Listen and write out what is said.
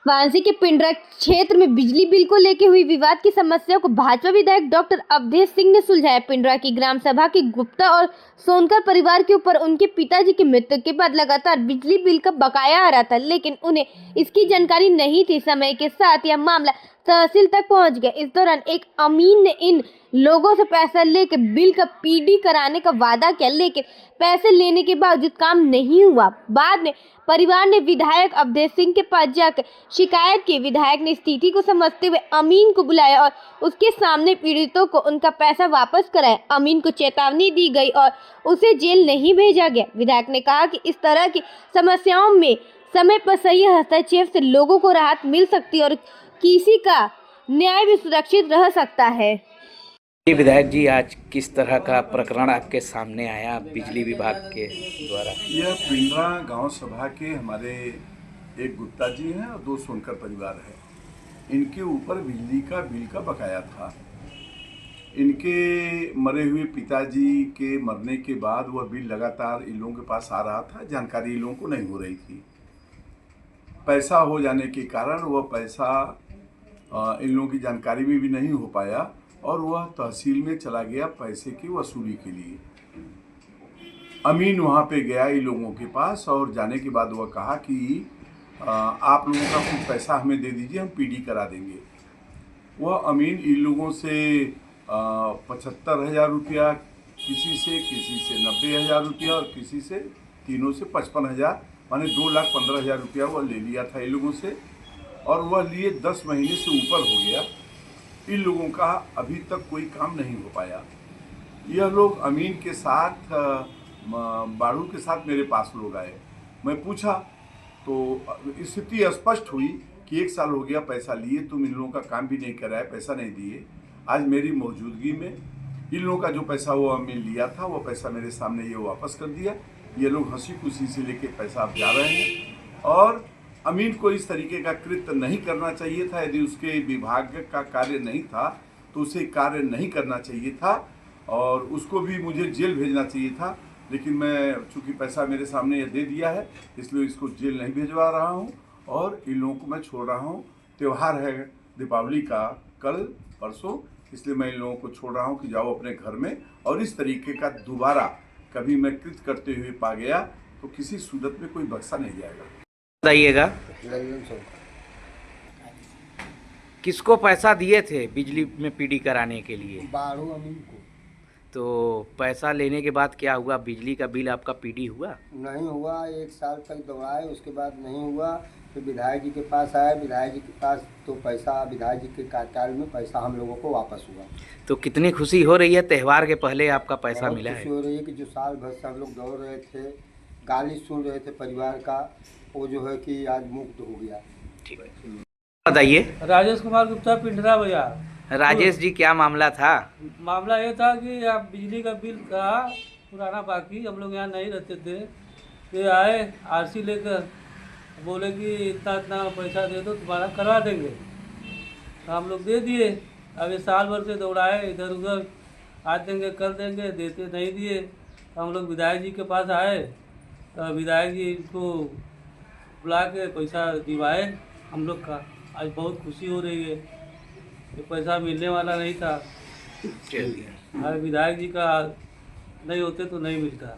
वाराणसी के पिंडरा क्षेत्र में बिजली बिल को लेकर हुई विवाद की समस्या को भाजपा विधायक डॉक्टर अवधेश सिंह ने सुलझाया। पिंडरा की ग्राम सभा के गुप्ता और सोनकर परिवार के ऊपर उनके पिताजी की मृत्यु के बाद लगातार बिजली बिल का बकाया आ रहा था, लेकिन उन्हें इसकी जानकारी नहीं थी। समय के साथ यह मामला तहसील तक पहुंच गया। इस दौरान एक अमीन ने इन लोगों से पैसा लेकर बिल का पीडी कराने का वादा किया, लेकिन पैसे लेने के बावजूद काम नहीं हुआ। बाद में परिवार ने विधायक अवधेश सिंह के पास जाकर शिकायत की। विधायक ने स्थिति को समझते हुए अमीन को बुलाया और उसके सामने पीड़ितों को उनका पैसा वापस कराया। अमीन को चेतावनी दी गई और उसे जेल नहीं भेजा गया। विधायक ने कहा कि इस तरह की समस्याओं में समय पर सही हस्तक्षेप से लोगों को राहत मिल सकती है और किसी का न्याय भी सुरक्षित रह सकता है। विधायक जी, आज किस तरह का प्रकरण आपके सामने आया बिजली विभाग के द्वारा? यह पिंडरा गांव सभा के हमारे एक गुप्ता जी हैं और 2 सोनकर परिवार है। इनके ऊपर बिजली का बिल का बकाया था। इनके मरे हुए पिताजी के मरने के बाद वह बिल लगातार इन लोगों के पास आ रहा था, जानकारी इन लोगों को नहीं हो रही थी। पैसा हो जाने के कारण वह पैसा इन लोगों की जानकारी में भी नहीं हो पाया और वह तहसील में चला गया पैसे की वसूली के लिए। अमीन वहाँ पे गया इन लोगों के पास और जाने के बाद वह कहा कि आप लोगों का कुछ पैसा हमें दे दीजिए, हम पीडी करा देंगे। वह अमीन इन लोगों से 75,000 रुपया, किसी से 90,000 रुपया और किसी से तीनों से 55,000, माने 2,15,000 रुपया वह ले लिया था इन लोगों से। और वह लिए 10 महीने से ऊपर हो गया। इन लोगों का अभी तक कोई काम नहीं हो पाया। यह लोग अमीन के साथ बाड़ू के साथ मेरे पास लोग आए। मैं पूछा तो स्थिति स्पष्ट हुई कि 1 साल हो गया पैसा लिए, तुम इन लोगों का काम भी नहीं कराए, पैसा नहीं दिए। आज मेरी मौजूदगी में इन लोगों का जो पैसा वो अमीन लिया था वो पैसा मेरे सामने ये वापस कर दिया। ये लोग हंसी खुशी से लेके पैसा अब जा रहे हैं और अमीन को इस तरीके का कृत्य नहीं करना चाहिए था। यदि उसके विभाग का कार्य नहीं था तो उसे कार्य नहीं करना चाहिए था और उसको भी मुझे जेल भेजना चाहिए था। लेकिन मैं चूँकि पैसा मेरे सामने ये दे दिया है इसलिए इसको जेल नहीं भिजवा रहा हूँ और इन लोगों को मैं छोड़ रहा हूँ। त्यौहार है दीपावली का कल परसों, इसलिए मैं इन लोगों को छोड़ रहा हूँ कि जाओ अपने घर में। और इस तरीके का दोबारा कभी मैं कृत्य करते हुए पा गया तो किसी सूरत में कोई बख्शा नहीं जाएगा। बताइएगा, किसको पैसा दिए थे बिजली में पीडी कराने के लिए? बाड़ू अमीन को। तो पैसा लेने के बाद क्या हुआ? बिजली का बिल आपका पीडी हुआ? नहीं हुआ, 1 साल तक दौड़ाए, उसके बाद नहीं हुआ। फिर विधायक जी के पास आए, विधायक जी के पास तो पैसा विधायक जी के कार्यकाल में पैसा हम लोगों को वापस हुआ। तो कितनी खुशी हो रही है त्यौहार के पहले आपका पैसा मिला है? खुशी हो रही है कि जो साल भर से हम लोग दौड़ रहे थे, गाली सुन रहे थे परिवार का, वो जो है कि आज मुक्त हो गया। ठीक है, बताइए। राजेश कुमार गुप्ता, पिंडरा भैया। राजेश जी, क्या मामला था? मामला ये था कि आप बिजली का बिल का पुराना बाकी, हम लोग यहाँ नहीं रहते थे, ये आए आरसी लेकर, बोले कि इतना इतना पैसा दे दो तुम्हारा करवा देंगे। तो हम लोग दे दिए। अब ये साल भर से दौड़ाए इधर उधर, आज देंगे कल देंगे, देते नहीं दिए। तो हम लोग विधायक जी के पास आए, तो विधायक जी को बुला के पैसा दिवाए हम लोग का। आज बहुत खुशी हो रही है, ये पैसा मिलने वाला नहीं था। चलिए, हमारे विधायक जी का नहीं होते तो नहीं मिलता।